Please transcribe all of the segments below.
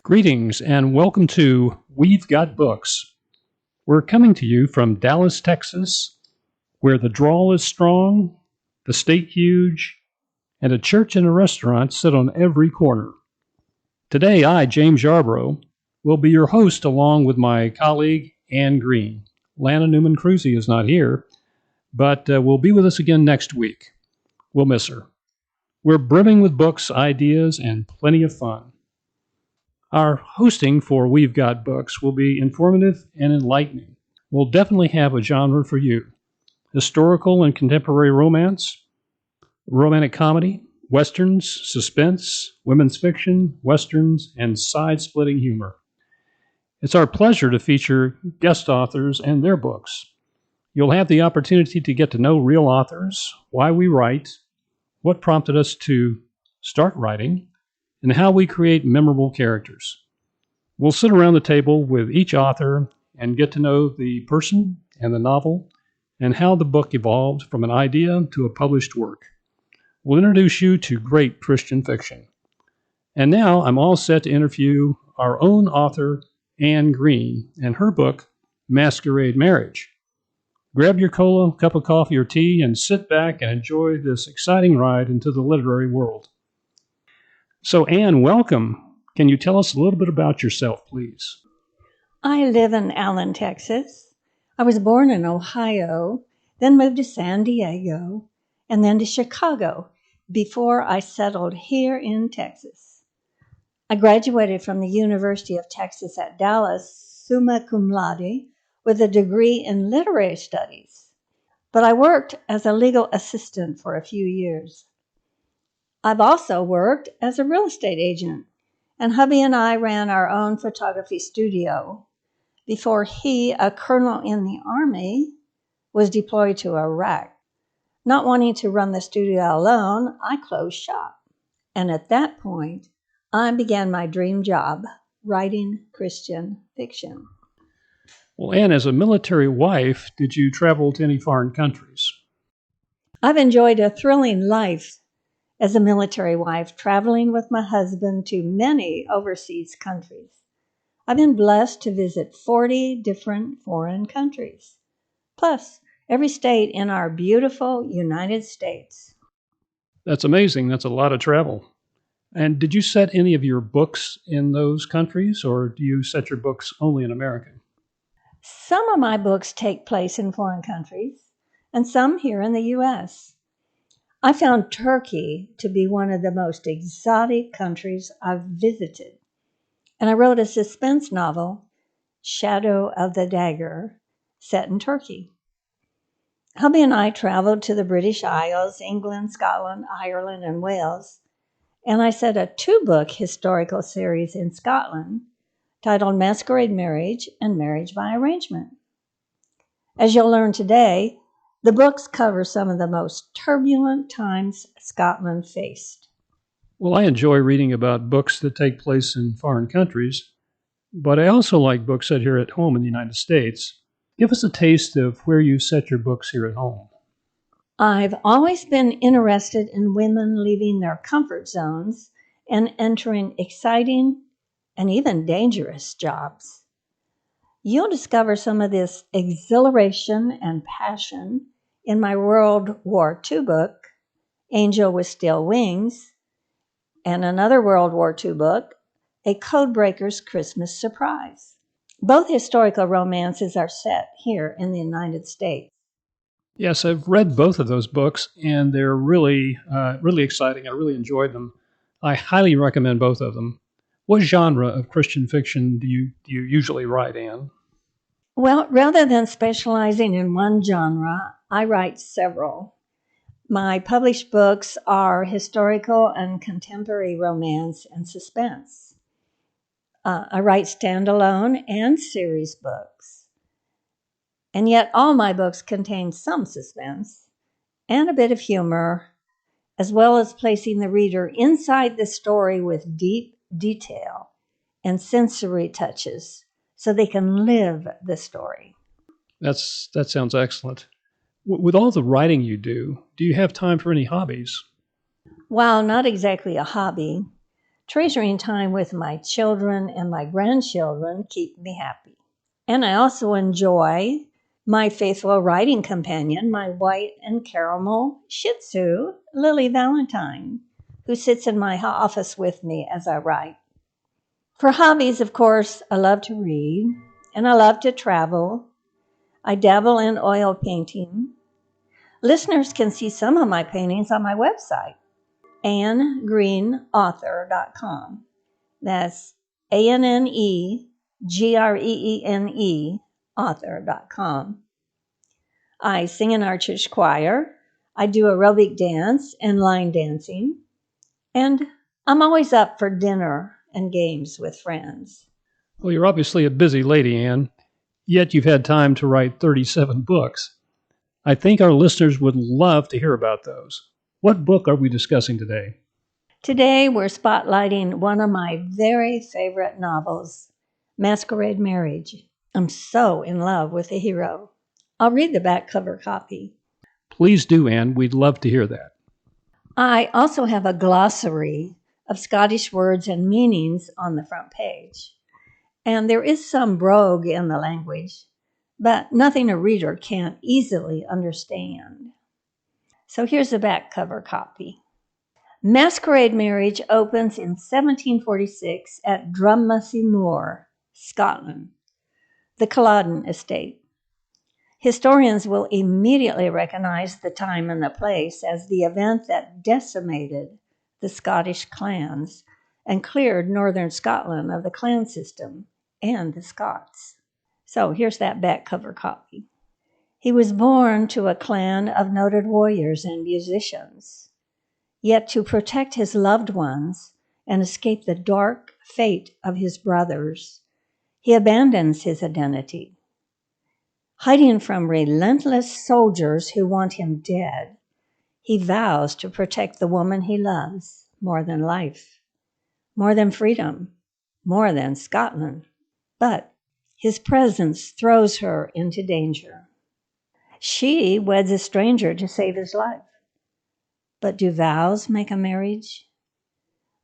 Greetings and welcome to We've Got Books. We're coming to you from Dallas, Texas, where the drawl is strong, the state huge, and a church and a restaurant sit on every corner. Today, I, James Yarbrough, will be your host along with my colleague, Anne Greene. Lana Newman-Cruzy is not here, but will be with us again next week. We'll miss her. We're brimming with books, ideas, and plenty of fun. Our hosting for We've Got Books will be informative and enlightening. We'll definitely have a genre for you. Historical and contemporary romance, romantic comedy, westerns, suspense, women's fiction, westerns, and side-splitting humor. It's our pleasure to feature guest authors and their books. You'll have the opportunity to get to know real authors, why we write, what prompted us to start writing, and how we create memorable characters. We'll sit around the table with each author and get to know the person and the novel and how the book evolved from an idea to a published work. We'll introduce you to great Christian fiction. And now I'm all set to interview our own author, Anne Greene, and her book, Masquerade Marriage. Grab your cola, cup of coffee or tea, and sit back and enjoy this exciting ride into the literary world. So, Anne, welcome. Can you tell us a little bit about yourself, please? I live in Allen, Texas. I was born in Ohio, then moved to San Diego, and then to Chicago before I settled here in Texas. I graduated from the University of Texas at Dallas, summa cum laude, with a degree in literary studies. But I worked as a legal assistant for a few years. I've also worked as a real estate agent, and hubby and I ran our own photography studio before he, a colonel in the Army, was deployed to Iraq. Not wanting to run the studio alone, I closed shop. And at that point, I began my dream job, writing Christian fiction. Well, Anne, as a military wife, did you travel to any foreign countries? I've enjoyed a thrilling life as a military wife, traveling with my husband to many overseas countries. I've been blessed to visit 40 different foreign countries, plus every state in our beautiful United States. That's amazing. That's a lot of travel. And did you set any of your books in those countries, or do you set your books only in America? Some of my books take place in foreign countries, and some here in the U.S. I found Turkey to be one of the most exotic countries I've visited, and I wrote a suspense novel, Shadow of the Dagger, set in Turkey. Hubby and I traveled to the British Isles, England, Scotland, Ireland, and Wales, and I set a 2-book historical series in Scotland titled Masquerade Marriage and Marriage by Arrangement. As you'll learn today, the books cover some of the most turbulent times Scotland faced. Well, I enjoy reading about books that take place in foreign countries, but I also like books set here at home in the United States. Give us a taste of where you set your books here at home. I've always been interested in women leaving their comfort zones and entering exciting and even dangerous jobs. You'll discover some of this exhilaration and passion in my World War II book, Angel with Steel Wings, and another World War II book, A Codebreaker's Christmas Surprise. Both historical romances are set here in the United States. Yes, I've read both of those books, and they're really exciting. I really enjoyed them. I highly recommend both of them. What genre of Christian fiction do you usually write, Anne? Well, rather than specializing in one genre, I write several. My published books are historical and contemporary romance and suspense. I write standalone and series books. And yet all my books contain some suspense and a bit of humor, as well as placing the reader inside the story with deep detail and sensory touches so they can live the story. That sounds excellent. With all the writing you do you have time for any hobbies? While not exactly a hobby, Treasuring time with my children and my grandchildren keep me happy. And I also enjoy my faithful writing companion, my white and caramel Shih Tzu, Lily Valentine, who sits in my office with me as I write. For hobbies, of course, I love to read and I love to travel. I dabble in oil painting. Listeners can see some of my paintings on my website, AnneGreeneAuthor.com. That's ANNEGREENE author.com. I sing in our church choir. I do aerobic dance and line dancing. And I'm always up for dinner and games with friends. Well, you're obviously a busy lady, Anne, yet you've had time to write 37 books. I think our listeners would love to hear about those. What book are we discussing today? Today, we're spotlighting one of my very favorite novels, Masquerade Marriage. I'm so in love with the hero. I'll read the back cover copy. Please do, Anne. We'd love to hear that. I also have a glossary of Scottish words and meanings on the front page. And there is some brogue in the language, but nothing a reader can't easily understand. So here's the back cover copy. Masquerade Marriage opens in 1746 at Drummussy Moor, Scotland, the Culloden estate. Historians will immediately recognize the time and the place as the event that decimated the Scottish clans and cleared northern Scotland of the clan system and the Scots. So here's that back cover copy. He was born to a clan of noted warriors and musicians. Yet to protect his loved ones and escape the dark fate of his brothers, he abandons his identity. Hiding from relentless soldiers who want him dead, he vows to protect the woman he loves more than life, more than freedom, more than Scotland. But his presence throws her into danger. She weds a stranger to save his life. But do vows make a marriage?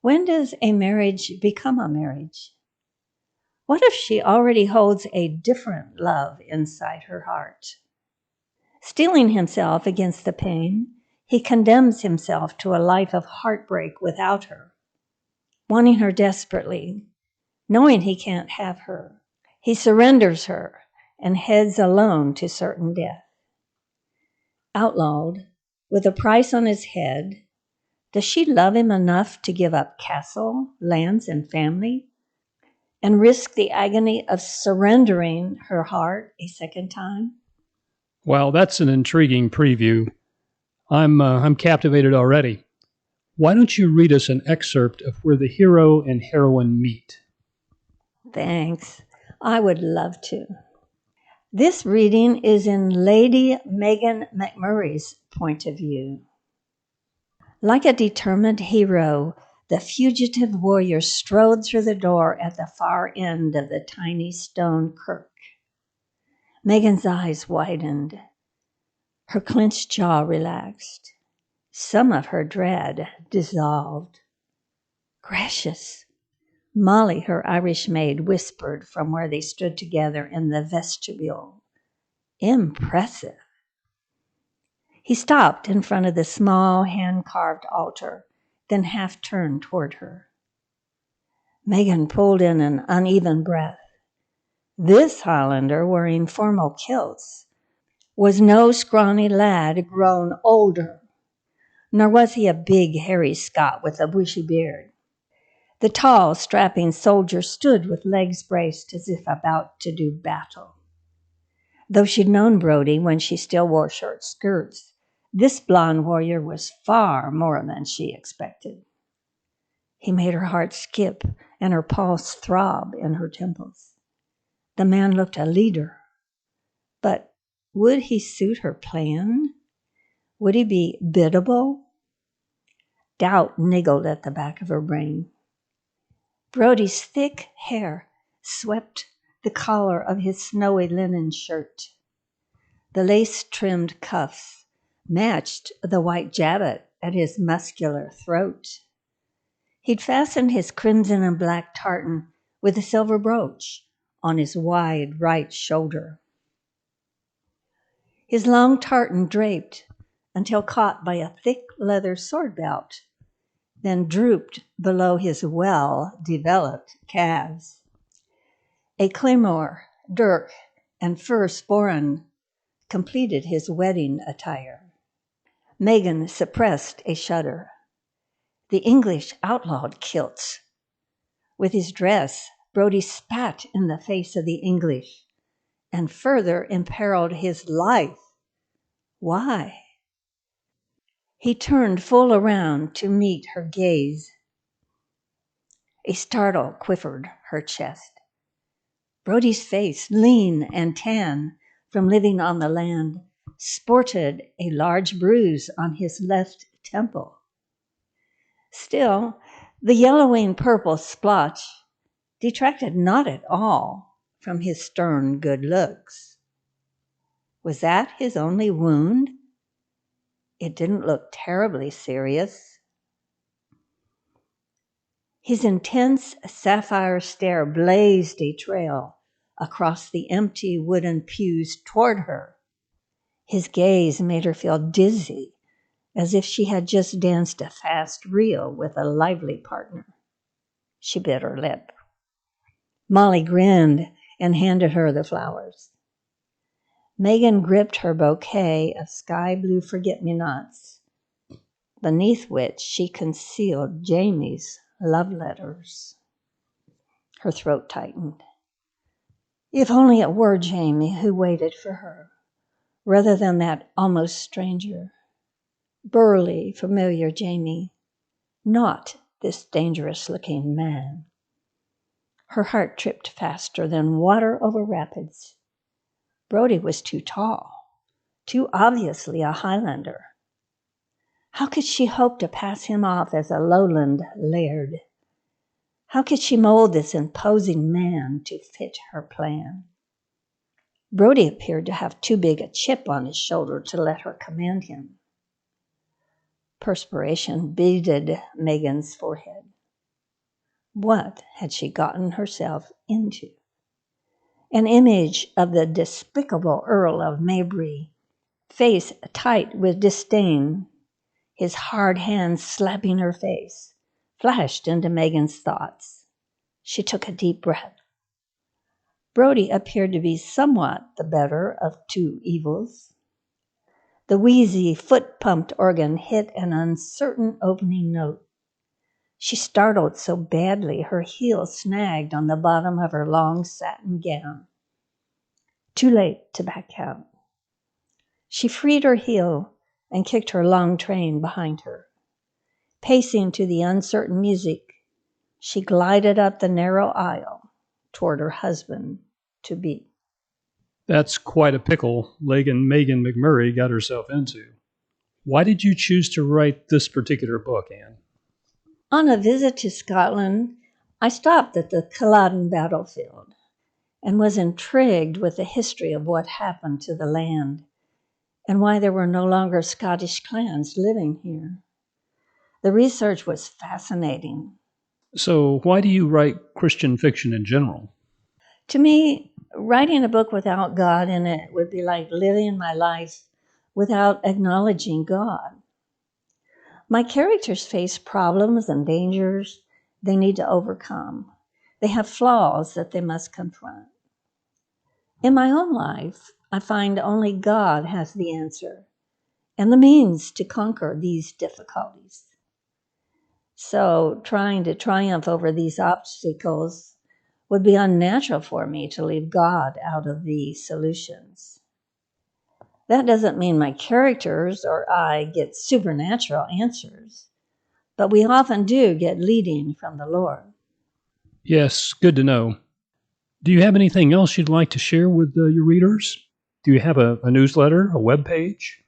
When does a marriage become a marriage? What if she already holds a different love inside her heart? Steeling himself against the pain, he condemns himself to a life of heartbreak without her, wanting her desperately, knowing he can't have her. He surrenders her and heads alone to certain death. Outlawed, with a price on his head, does she love him enough to give up castle, lands, and family, and risk the agony of surrendering her heart a second time? Well, that's an intriguing preview. I'm captivated already. Why don't you read us an excerpt of where the hero and heroine meet? Thanks. I would love to. This reading is in Lady Megan McMurray's point of view. Like a determined hero, the fugitive warrior strode through the door at the far end of the tiny stone kirk. Megan's eyes widened. Her clenched jaw relaxed. Some of her dread dissolved. Gracious, Molly, her Irish maid, whispered from where they stood together in the vestibule. Impressive. He stopped in front of the small hand-carved altar, then half turned toward her. Megan pulled in an uneven breath. This Highlander, wearing formal kilts, was no scrawny lad grown older, nor was he a big, hairy Scot with a bushy beard. The tall, strapping soldier stood with legs braced as if about to do battle. Though she'd known Brodie when she still wore short skirts, this blonde warrior was far more than she expected. He made her heart skip and her pulse throb in her temples. The man looked a leader. But would he suit her plan? Would he be biddable? Doubt niggled at the back of her brain. Brodie's thick hair swept the collar of his snowy linen shirt. The lace-trimmed cuffs matched the white jabot at his muscular throat. He'd fastened his crimson and black tartan with a silver brooch on his wide right shoulder. His long tartan draped until caught by a thick leather sword belt, then drooped below his well-developed calves. A claymore, dirk, and fur sporran completed his wedding attire. Megan suppressed a shudder. The English outlawed kilts. With his dress, Brodie spat in the face of the English and further imperiled his life. Why? He turned full around to meet her gaze. A startle quivered her chest. Brodie's face, lean and tan from living on the land, sported a large bruise on his left temple. Still, the yellowing purple splotch detracted not at all from his stern good looks. Was that his only wound? It didn't look terribly serious. His intense sapphire stare blazed a trail across the empty wooden pews toward her. His gaze made her feel dizzy, as if she had just danced a fast reel with a lively partner. She bit her lip. Molly grinned and handed her the flowers. Megan gripped her bouquet of sky-blue forget-me-nots, beneath which she concealed Jamie's love letters. Her throat tightened. If only it were Jamie who waited for her, rather than that almost stranger. Burly, familiar Jamie, not this dangerous-looking man. Her heart tripped faster than water over rapids. Brodie was too tall, too obviously a Highlander. How could she hope to pass him off as a lowland laird? How could she mold this imposing man to fit her plan? Brodie appeared to have too big a chip on his shoulder to let her command him. Perspiration beaded Megan's forehead. What had she gotten herself into? An image of the despicable Earl of Maybury, face tight with disdain, his hard hands slapping her face, flashed into Megan's thoughts. She took a deep breath. Brodie appeared to be somewhat the better of two evils. The wheezy, foot-pumped organ hit an uncertain opening note. She startled so badly her heel snagged on the bottom of her long satin gown. Too late to back out. She freed her heel and kicked her long train behind her. Pacing to the uncertain music, she glided up the narrow aisle toward her husband-to-be. That's quite a pickle Megan McMurray got herself into. Why did you choose to write this particular book, Anne? On a visit to Scotland, I stopped at the Culloden battlefield and was intrigued with the history of what happened to the land and why there were no longer Scottish clans living here. The research was fascinating. So why do you write Christian fiction in general? To me, writing a book without God in it would be like living my life without acknowledging God. My characters face problems and dangers they need to overcome. They have flaws that they must confront. In my own life, I find only God has the answer and the means to conquer these difficulties. So trying to triumph over these obstacles would be unnatural for me to leave God out of the solutions. That doesn't mean my characters or I get supernatural answers, but we often do get leading from the Lord. Yes, good to know. Do you have anything else you'd like to share with your readers? Do you have a newsletter, a web page?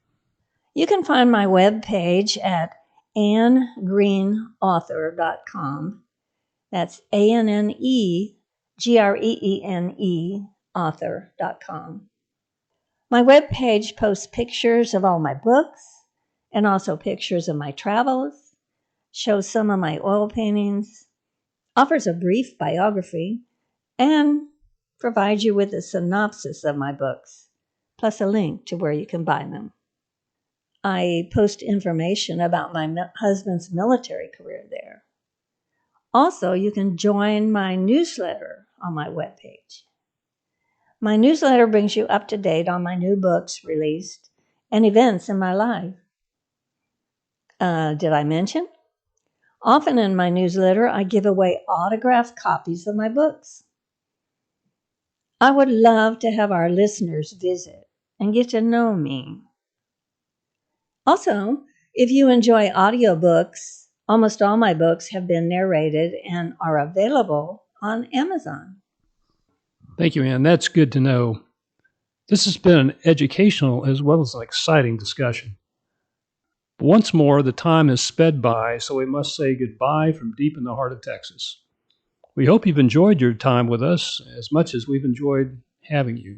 You can find my webpage at AnneGreeneAuthor.com. That's ANNEGREENE author.com. My webpage posts pictures of all my books and also pictures of my travels, shows some of my oil paintings, offers a brief biography, and provides you with a synopsis of my books, plus a link to where you can buy them. I post information about my husband's military career there. Also, you can join my newsletter on my webpage. My newsletter brings you up to date on my new books released and events in my life. Did I mention? Often in my newsletter, I give away autographed copies of my books. I would love to have our listeners visit and get to know me. Also, if you enjoy audiobooks, almost all my books have been narrated and are available on Amazon. Thank you, Anne. That's good to know. This has been an educational as well as an exciting discussion. Once more, the time has sped by, so we must say goodbye from deep in the heart of Texas. We hope you've enjoyed your time with us as much as we've enjoyed having you.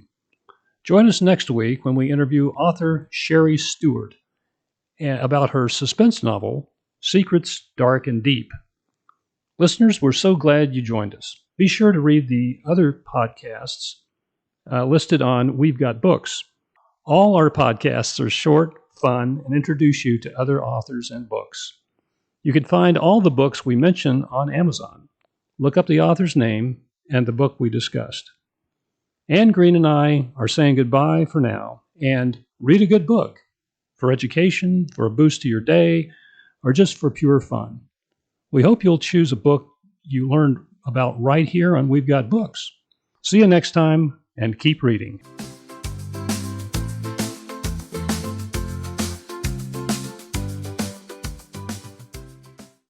Join us next week when we interview author Sherry Stewart about her suspense novel, Secrets Dark and Deep. Listeners, we're so glad you joined us. Be sure to read the other podcasts listed on We've Got Books. All our podcasts are short, fun, and introduce you to other authors and books. You can find all the books we mention on Amazon. Look up the author's name and the book we discussed. Anne Greene and I are saying goodbye for now, and read a good book for education, for a boost to your day, or just for pure fun. We hope you'll choose a book you learned about right here on We've Got Books. See you next time, and keep reading.